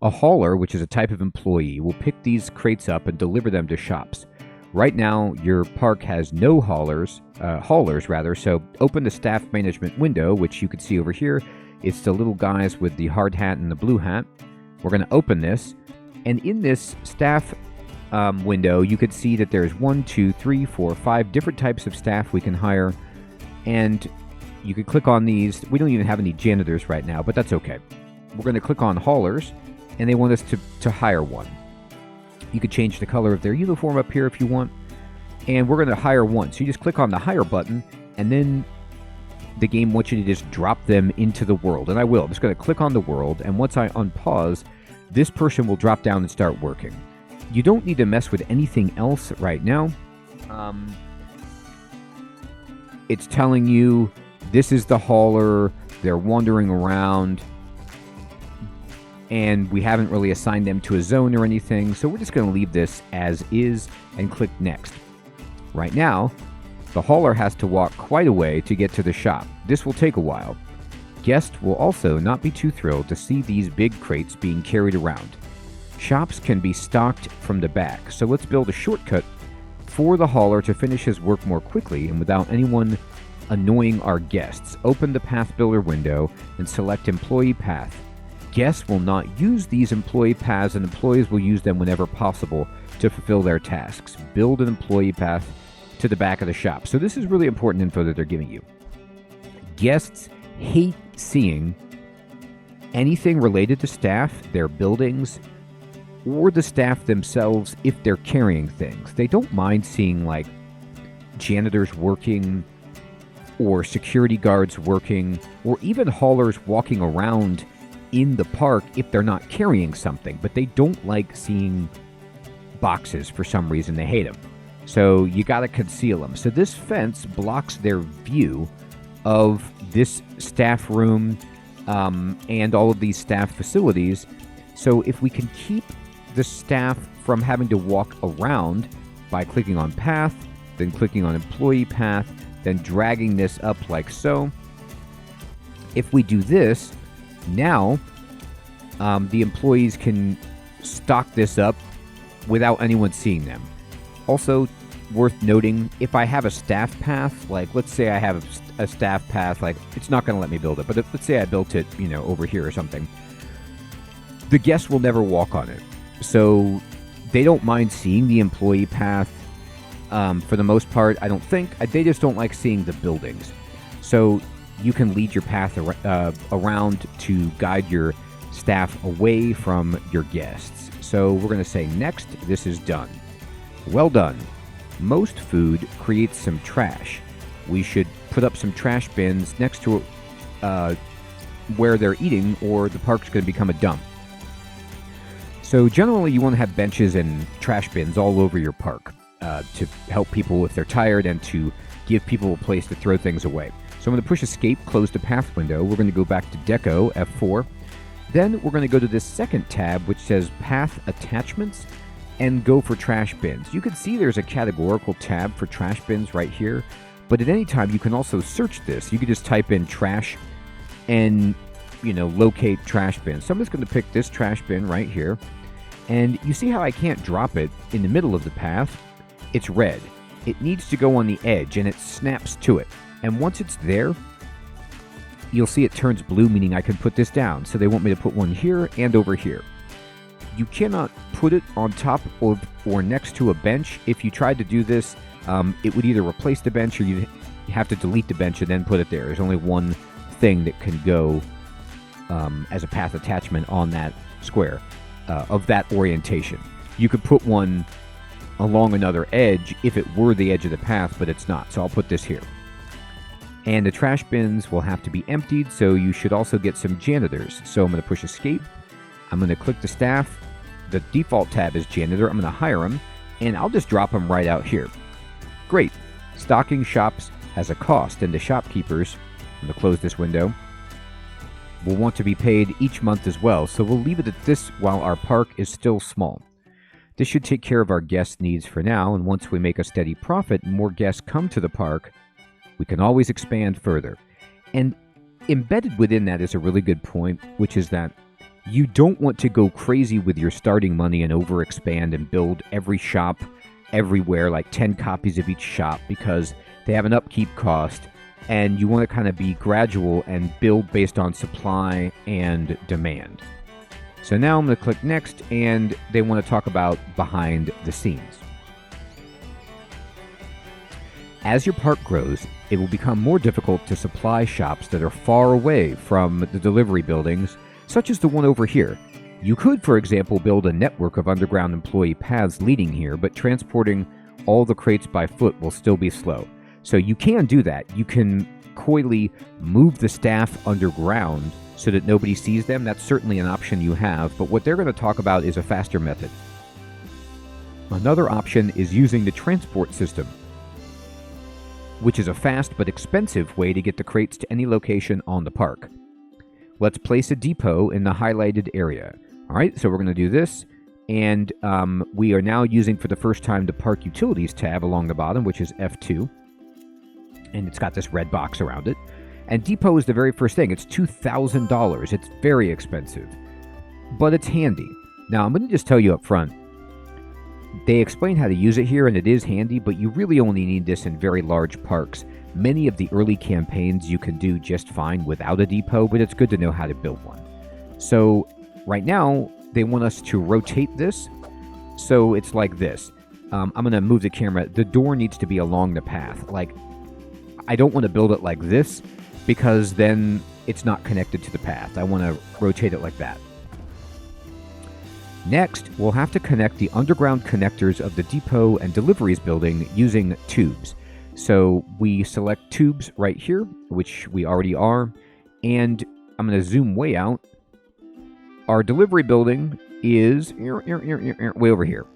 A hauler, which is a type of employee, will pick these crates up and deliver them to shops. Right now, your park has no haulers, so open the staff management window, which you can see over here. It's the little guys with the hard hat and the blue hat. We're going to open this, and in this staff window, you can see that there's 1, 2, 3, 4, 5 different types of staff we can hire. And you can click on these. We don't even have any janitors right now, but that's okay. We're going to click on haulers, and they want us to hire one. You could change the color of their uniform up here if you want. And we're going to hire one. So you just click on the hire button, and then the game wants you to just drop them into the world. And I will. I'm just going to click on the world, and once I unpause, this person will drop down and start working. You don't need to mess with anything else right now. It's telling you this is the hauler. They're wandering around, and we haven't really assigned them to a zone or anything, so we're just going to leave this as is and click next. Right now, the hauler has to walk quite a way to get to the shop. This will take a while. Guests will also not be too thrilled to see these big crates being carried around. Shops can be stocked from the back, so let's build a shortcut for the hauler to finish his work more quickly and without anyone annoying our guests. Open the Path Builder window and select Employee Path. Guests will not use these employee paths, and employees will use them whenever possible to fulfill their tasks. Build an employee path to the back of the shop. So this is really important info that they're giving you. Guests hate seeing anything related to staff, their buildings, or the staff themselves if they're carrying things. They don't mind seeing like janitors working or security guards working or even haulers walking around in the park if they're not carrying something, but they don't like seeing boxes for some reason. They hate them. So you got to conceal them. So this fence blocks their view of this staff room and all of these staff facilities. So if we can keep the staff from having to walk around by clicking on path, then clicking on employee path, then dragging this up like so. If we do this, now the employees can stock this up without anyone seeing them. Also, worth noting, if I have a staff path, like let's say I have a staff path, like it's not going to let me build it, but let's say I built it, over here or something, the guests will never walk on it. So they don't mind seeing the employee path for the most part, I don't think. They just don't like seeing the buildings. So you can lead your path around to guide your staff away from your guests. So we're going to say next, this is done. Well done. Most food creates some trash. We should put up some trash bins next to where they're eating, or the park's going to become a dump. So generally you want to have benches and trash bins all over your park to help people if they're tired and to give people a place to throw things away. So I'm going to push escape, close the path window. We're going to go back to Deco, F4. Then we're going to go to this second tab which says Path Attachments and go for trash bins. You can see there's a categorical tab for trash bins right here, but at any time you can also search this. You can just type in trash and locate trash bin. So I'm just going to pick this trash bin right here. And you see how I can't drop it in the middle of the path? It's red. It needs to go on the edge, and it snaps to it. And once it's there, you'll see it turns blue, meaning I can put this down. So they want me to put one here and over here. You cannot put it on top of or next to a bench. If you tried to do this, it would either replace the bench or you'd have to delete the bench and then put it there. There's only one thing that can go as a path attachment on that square of that orientation. You could put one along another edge if it were the edge of the path, but it's not. So I'll put this here. And the trash bins will have to be emptied, so you should also get some janitors. So I'm going to push escape. I'm going to click the staff. The default tab is janitor. I'm going to hire them, and I'll just drop them right out here. Great. Stocking shops has a cost, and the shopkeepers, I'm going to close this window, will want to be paid each month as well, so we'll leave it at this while our park is still small. This should take care of our guest needs for now, and once we make a steady profit and more guests come to the park, we can always expand further. And embedded within that is a really good point, which is that you don't want to go crazy with your starting money and overexpand and build every shop everywhere, like 10 copies of each shop, because they have an upkeep cost, and you want to kind of be gradual and build based on supply and demand. So now I'm going to click next, and they want to talk about behind the scenes. As your park grows, it will become more difficult to supply shops that are far away from the delivery buildings, such as the one over here. You could, for example, build a network of underground employee paths leading here, but transporting all the crates by foot will still be slow. So you can do that. You can coyly move the staff underground so that nobody sees them. That's certainly an option you have, but what they're going to talk about is a faster method. Another option is using the transport system, which is a fast but expensive way to get the crates to any location on the park. Let's place a depot in the highlighted area. All right, so we're going to do this, and we are now using for the first time the Park Utilities tab along the bottom, which is F2, and it's got this red box around it. And depot is the very first thing. It's $2,000. It's very expensive, but it's handy. Now, I'm going to just tell you up front, they explain how to use it here, and it is handy, but you really only need this in very large parks. Many of the early campaigns you can do just fine without a depot, but it's good to know how to build one. So right now, they want us to rotate this, so it's like this. I'm going to move the camera. The door needs to be along the path. Like, I don't want to build it like this, because then it's not connected to the path. I want to rotate it like that. Next, we'll have to connect the underground connectors of the depot and deliveries building using tubes. So we select tubes right here, which we already are, and I'm going to zoom way out. Our delivery building is way over here.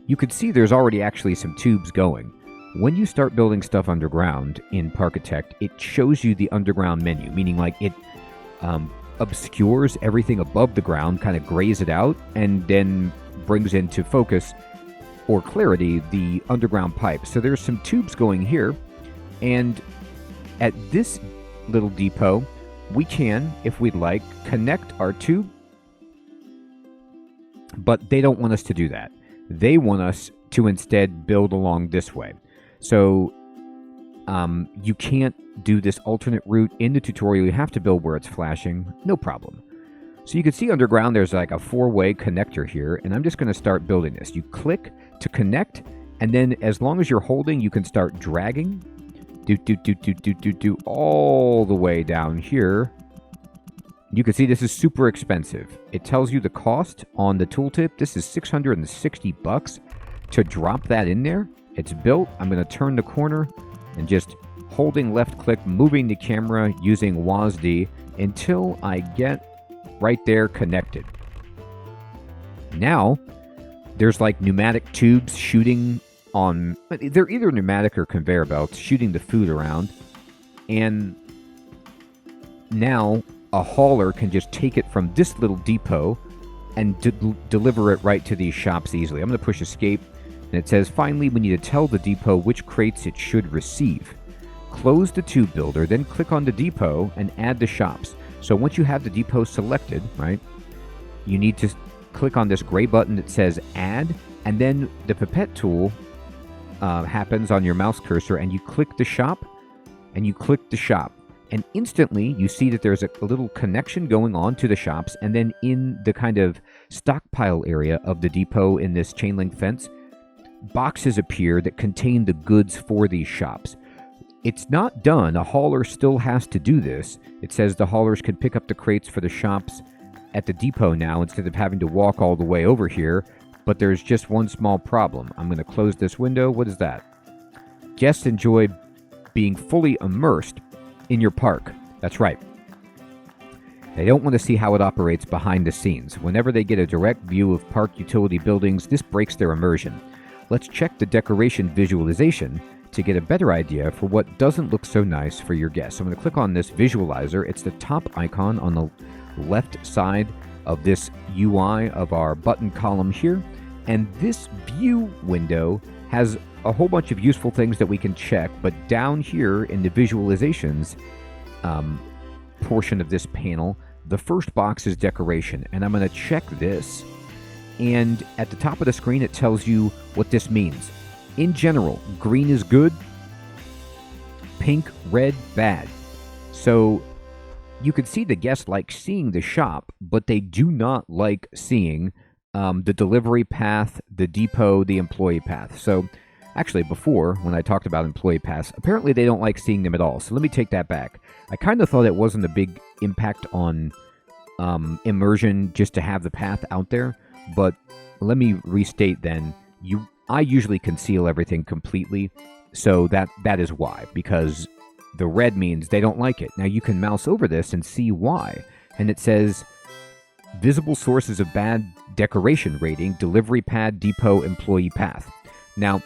You can see there's already actually some tubes going. When you start building stuff underground in Parkitect, it shows you the underground menu, meaning like it obscures everything above the ground, kind of grays it out, and then brings into focus or clarity the underground pipe. So there's some tubes going here, and at this little depot, we can, if we'd like, connect our tube, but they don't want us to do that. They want us to instead build along this way. So you can't do this alternate route in the tutorial. You have to build where it's flashing. No problem. So you can see underground there's like a 4-way connector here, and I'm just going to start building this. You click to connect, and then as long as you're holding, you can start dragging. All the way down here. You can see this is super expensive. It tells you the cost on the tooltip. This is $660 to drop that in there. It's built. I'm going to turn the corner and just holding left click, moving the camera using WASD until I get right there connected. Now, there's like pneumatic tubes shooting on, they're either pneumatic or conveyor belts shooting the food around. And now a hauler can just take it from this little depot and deliver it right to these shops easily. I'm going to push escape, and it says, finally, we need to tell the depot which crates it should receive. Close the tube builder, then click on the depot and add the shops. So once you have the depot selected, right, you need to click on this gray button that says add, and then the Pipette tool happens on your mouse cursor, and you click the shop, and you click the shop. And instantly, you see that there's a little connection going on to the shops, and then in the kind of stockpile area of the depot in this chain link fence, boxes appear that contain the goods for these shops. It's not done. A hauler still has to do this. It says the haulers can pick up the crates for the shops at the depot now instead of having to walk all the way over here, but there's just one small problem. I'm going to close this window. What is that? Guests enjoy being fully immersed in your park. That's right. They don't want to see how it operates behind the scenes. Whenever they get a direct view of park utility buildings, this breaks their immersion. Let's check the decoration visualization to get a better idea for what doesn't look so nice for your guests. So I'm going to click on this visualizer. It's the top icon on the left side of this UI of our button column here. And this view window has a whole bunch of useful things that we can check, but down here in the visualizations portion of this panel, the first box is decoration, and I'm going to check this, and at the top of the screen it tells you what this means. In general, green is good, pink, red, bad. So you can see the guests like seeing the shop, but they do not like seeing the delivery path, the depot, the employee path. So actually, before, when I talked about employee paths, apparently they don't like seeing them at all. So let me take that back. I kind of thought it wasn't a big impact on immersion just to have the path out there. But let me restate then, I usually conceal everything completely, so that is why, because the red means they don't like it. Now you can mouse over this and see why, and it says visible sources of bad decoration rating, delivery pad, depot, employee path. Now,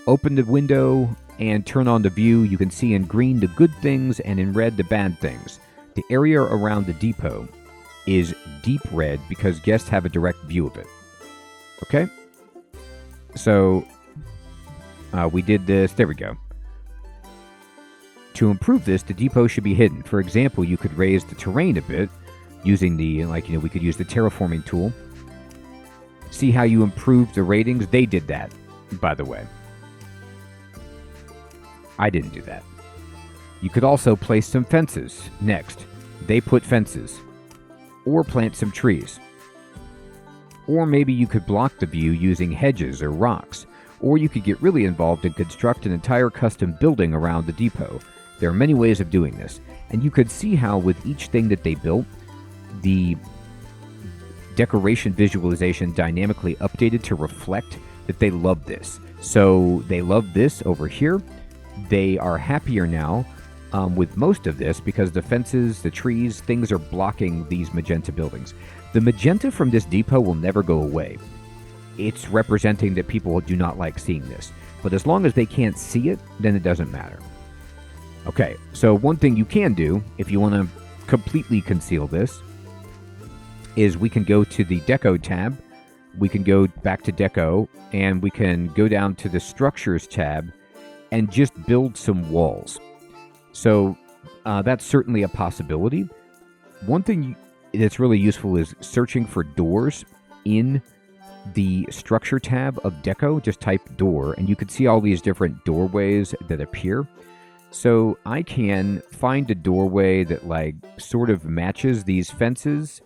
open the window and turn on the view. You can see in green the good things and in red the bad things. The area around the depot is deep red because guests have a direct view of it. Okay? So, we did this. There we go. To improve this, the depot should be hidden. For example, you could raise the terrain a bit using we could use the terraforming tool. See how you improve the ratings? They did that, by the way. I didn't do that. You could also place some fences. Next, they put fences. Or plant some trees. Or maybe you could block the view using hedges or rocks. Or you could get really involved and construct an entire custom building around the depot. There are many ways of doing this. And you could see how with each thing that they built, the decoration visualization dynamically updated to reflect that they love this. So they love this over here. They are happier now with most of this because the fences, the trees, things are blocking these magenta buildings. The magenta from this depot will never go away. It's representing that people do not like seeing this. But as long as they can't see it, then it doesn't matter. Okay, so one thing you can do, if you want to completely conceal this, is we can go to the Deco tab, we can go back to Deco, and we can go down to the Structures tab and just build some walls. So that's certainly a possibility. One thing that's really useful is searching for doors in the Structure tab of Deco. Just type door, and you can see all these different doorways that appear. So I can find a doorway that sort of matches these fences.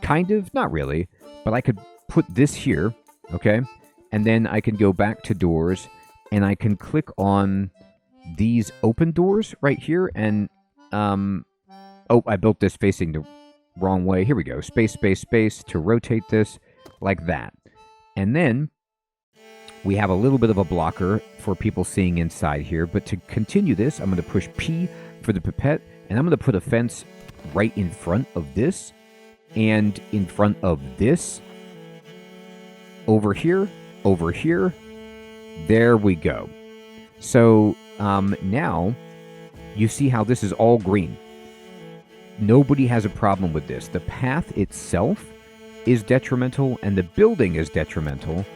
Kind of, not really, but I could put this here, okay? And then I can go back to doors and I can click on these open doors right here and, oh, I built this facing the wrong way. Here we go. Space, space, space to rotate this like that. And then we have a little bit of a blocker for people seeing inside here. But to continue this, I'm going to push P for the pipette, and I'm going to put a fence right in front of this and in front of this. Over here, over here. There we go. So now you see how this is all green. Nobody has a problem with this. The path itself is detrimental and the building is detrimental,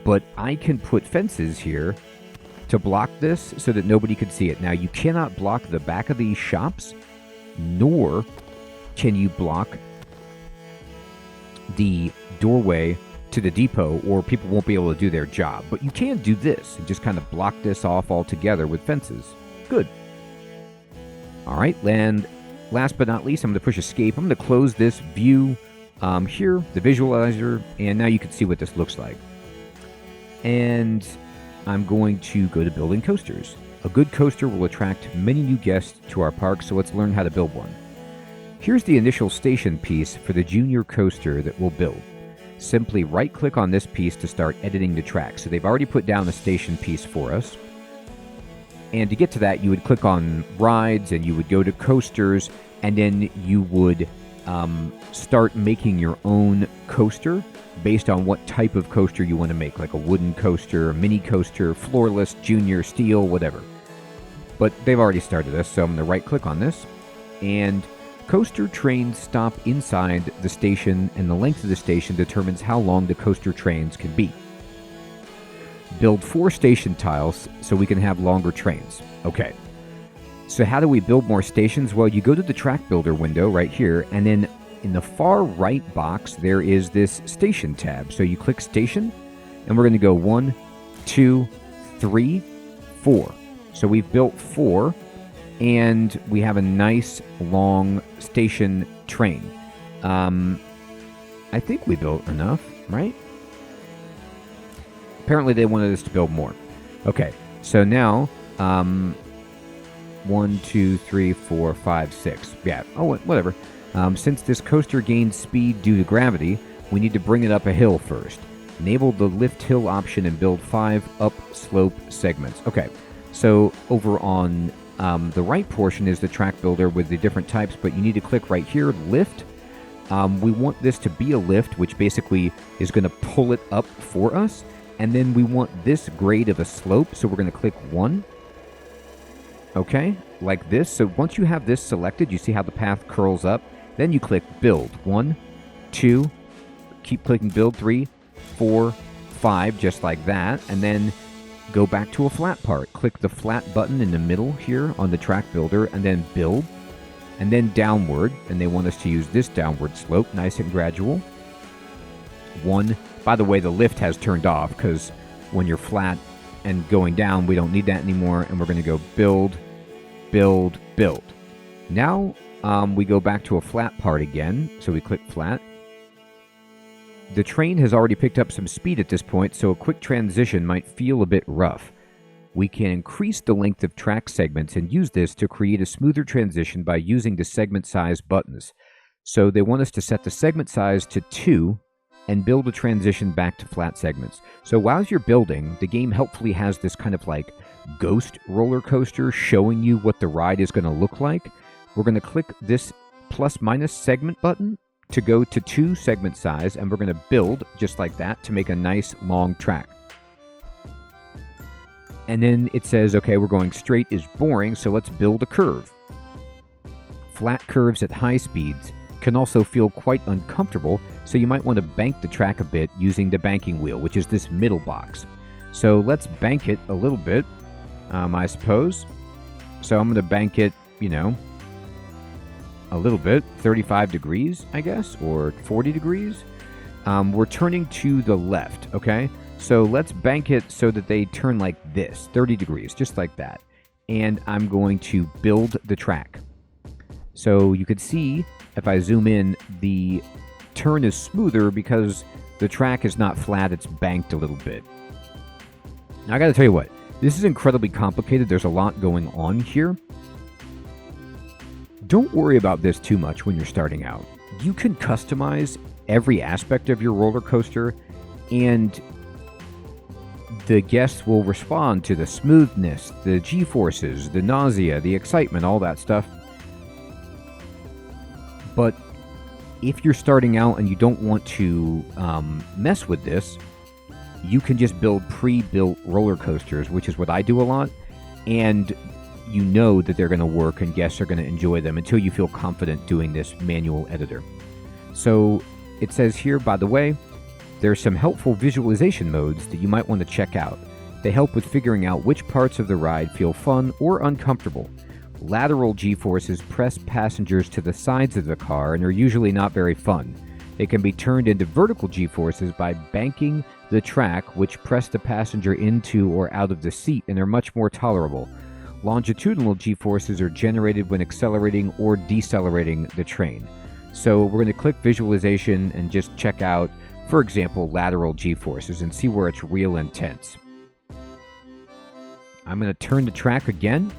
but I can put fences here to block this so that nobody can see it. Now, you cannot block the back of these shops, nor can you block the doorway to the depot, or people won't be able to do their job. But you can do this and just kind of block this off altogether with fences. Good. All right, and last but not least, I'm going to push escape. I'm going to close this view here, the visualizer, and now you can see what this looks like. And I'm going to go to building coasters. A good coaster will attract many new guests to our park, so let's learn how to build one. Here's the initial station piece for the junior coaster that we'll build. Simply right-click on this piece to start editing the track. So they've already put down a station piece for us. And to get to that, you would click on rides and you would go to coasters, and then you would start making your own coaster based on what type of coaster you want to make, like a wooden coaster, a mini coaster, floorless, junior, steel, whatever. But they've already started this, so I'm going to right-click on this, and coaster trains stop inside the station, and the length of the station determines how long the coaster trains can be. Build 4 station tiles so we can have longer trains. Okay. So how do we build more stations? Well, you go to the track builder window right here, and then in the far right box, there is this station tab. So you click station, and we're going to go 1, 2, 3, 4. So we've built 4, and we have a nice long station train. I think we built enough, right? Apparently they wanted us to build more. Okay, so now 1, 2, 3, 4, 5, 6. Yeah, oh, whatever. Since this coaster gains speed due to gravity, we need to bring it up a hill first. Enable the lift hill option and build 5 up-slope segments. Okay, so over on the right portion is the track builder with the different types, but you need to click right here, lift. We want this to be a lift, which basically is going to pull it up for us. And then we want this grade of a slope, so we're going to click 1. Okay, like this. So once you have this selected, you see how the path curls up. Then you click build. 1, 2, keep clicking build, 3, 4, 5, just like that. And then go back to a flat part. Click the flat button in the middle here on the track builder, and then build. And then downward, and they want us to use this downward slope, nice and gradual. 1. By the way, the lift has turned off, because when you're flat and going down, we don't need that anymore, and we're going to go build, build, build. Now, we go back to a flat part again, so we click flat. The train has already picked up some speed at this point, so a quick transition might feel a bit rough. We can increase the length of track segments and use this to create a smoother transition by using the segment size buttons. So they want us to set the segment size to 2 and build a transition back to flat segments. So while you're building, the game helpfully has this kind of like ghost roller coaster showing you what the ride is going to look like. We're going to click this plus minus segment button to go to 2 segment size, and we're going to build just like that to make a nice long track. And then it says, okay, we're going straight is boring, so let's build a curve. Flat curves at high speeds can also feel quite uncomfortable, so you might want to bank the track a bit using the banking wheel, which is this middle box. So let's bank it a little bit, I suppose. So I'm going to bank it, a little bit, 35 degrees, I guess, or 40 degrees. We're turning to the left, okay? So let's bank it so that they turn like this, 30 degrees, just like that. And I'm going to build the track. So you can see, if I zoom in, the turn is smoother because the track is not flat, it's banked a little bit. Now I gotta tell you what, this is incredibly complicated. There's a lot going on here. Don't worry about this too much when you're starting out. You can customize every aspect of your roller coaster, and the guests will respond to the smoothness, the G-forces, the nausea, the excitement, all that stuff. But if you're starting out and you don't want to mess with this, you can just build pre-built roller coasters, which is what I do a lot, and you know that they're going to work and guests are going to enjoy them until you feel confident doing this manual editor. So it says here, by the way, there's some helpful visualization modes that you might want to check out. They help with figuring out which parts of the ride feel fun or uncomfortable. Lateral G-forces press passengers to the sides of the car and are usually not very fun. They can be turned into vertical G-forces by banking the track, which press the passenger into or out of the seat and are much more tolerable. Longitudinal G-forces are generated when accelerating or decelerating the train. So we're going to click visualization and just check out, for example, lateral G-forces and see where it's real intense. I'm going to turn the track again.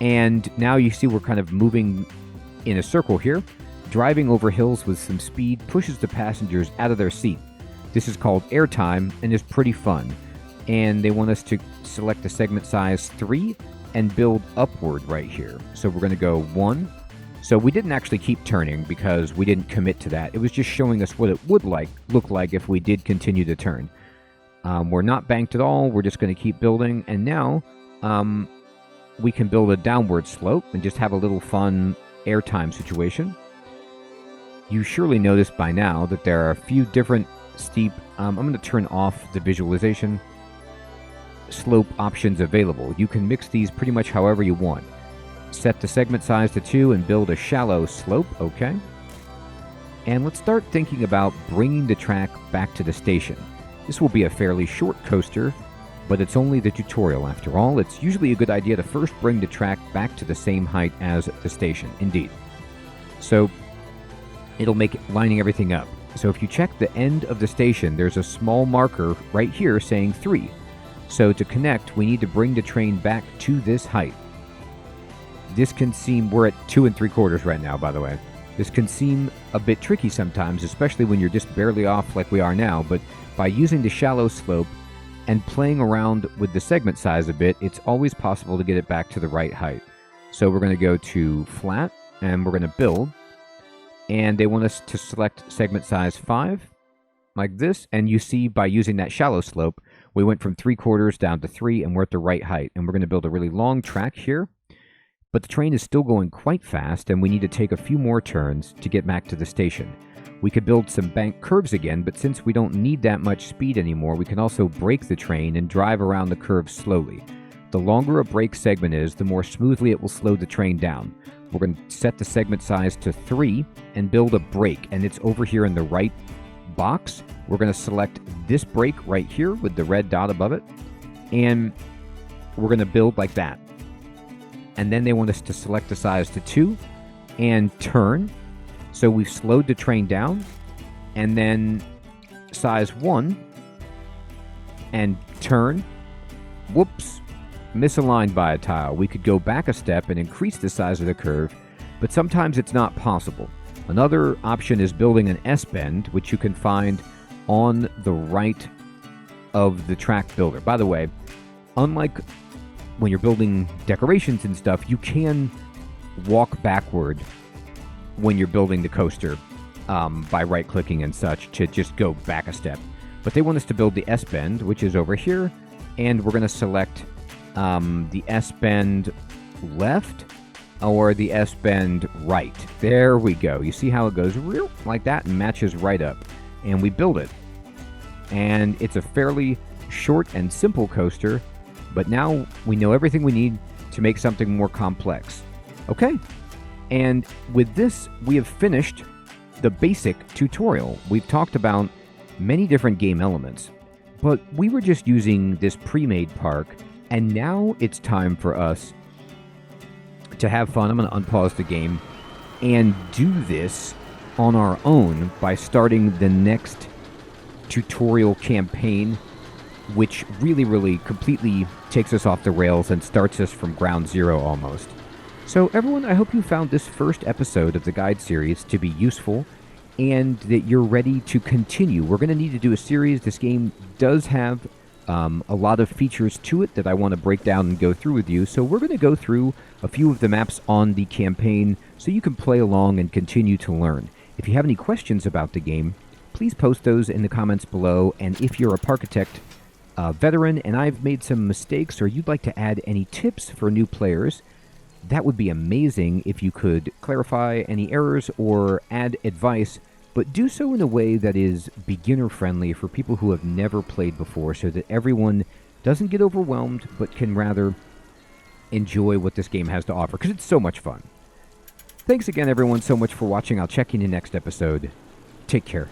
And now you see we're kind of moving in a circle here. Driving over hills with some speed pushes the passengers out of their seat. This is called airtime and is pretty fun. And they want us to select the segment size 3 and build upward right here. So we're going to go 1. So we didn't actually keep turning because we didn't commit to that. It was just showing us what it would look like if we did continue to turn. We're not banked at all. We're just going to keep building. And now we can build a downward slope and just have a little fun airtime situation. You surely noticed by now that there are a few different steep... I'm going to turn off the visualization slope options available. You can mix these pretty much however you want. Set the segment size to 2 and build a shallow slope, okay? And let's start thinking about bringing the track back to the station. This will be a fairly short coaster, but it's only the tutorial after all. It's usually a good idea to first bring the track back to the same height as the station, indeed. So it'll make lining everything up. So if you check the end of the station, there's a small marker right here saying 3. So to connect, we need to bring the train back to this height. This can seem, we're at 2 3/4 right now, by the way. This can seem a bit tricky sometimes, especially when you're just barely off like we are now, but by using the shallow slope and playing around with the segment size a bit, it's always possible to get it back to the right height. So we're going to go to flat, and we're going to build, and they want us to select segment size 5, like this, and you see by using that shallow slope, we went from 3/4 down to 3, and we're at the right height, and we're going to build a really long track here. But the train is still going quite fast, and we need to take a few more turns to get back to the station. We could build some bank curves again, but since we don't need that much speed anymore, we can also brake the train and drive around the curve slowly. The longer a brake segment is, the more smoothly it will slow the train down. We're going to set the segment size to 3 and build a brake, and it's over here in the right box. We're going to select this brake right here with the red dot above it, and we're going to build like that. And then they want us to select the size to 2 and turn. So we've slowed the train down, and then size 1 and turn. Whoops, misaligned by a tile. We could go back a step and increase the size of the curve, but sometimes it's not possible. Another option is building an S-bend, which you can find on the right of the track builder. By the way, unlike when you're building decorations and stuff, you can walk backward when you're building the coaster by right-clicking and such to just go back a step. But they want us to build the S-bend, which is over here, and we're going to select the S-bend left or the S-bend right. There we go. You see how it goes real like that and matches right up. And we build it. And it's a fairly short and simple coaster, but now we know everything we need to make something more complex. Okay, and with this, we have finished the basic tutorial. We've talked about many different game elements, but we were just using this pre-made park, and now it's time for us to have fun. I'm going to unpause the game and do this on our own by starting the next tutorial campaign, which really completely takes us off the rails and starts us from ground zero almost. So everyone, I hope you found this first episode of the guide series to be useful and that you're ready to continue. We're going to need to do a series. This game does have a lot of features to it that I want to break down and go through with you. So we're going to go through a few of the maps on the campaign so you can play along and continue to learn. If you have any questions about the game, please post those in the comments below. And if you're a Parkitect veteran and I've made some mistakes, or you'd like to add any tips for new players, that would be amazing if you could clarify any errors or add advice, but do so in a way that is beginner-friendly for people who have never played before, so that everyone doesn't get overwhelmed, but can rather enjoy what this game has to offer, because it's so much fun. Thanks again, everyone, so much for watching. I'll check you in the next episode. Take care.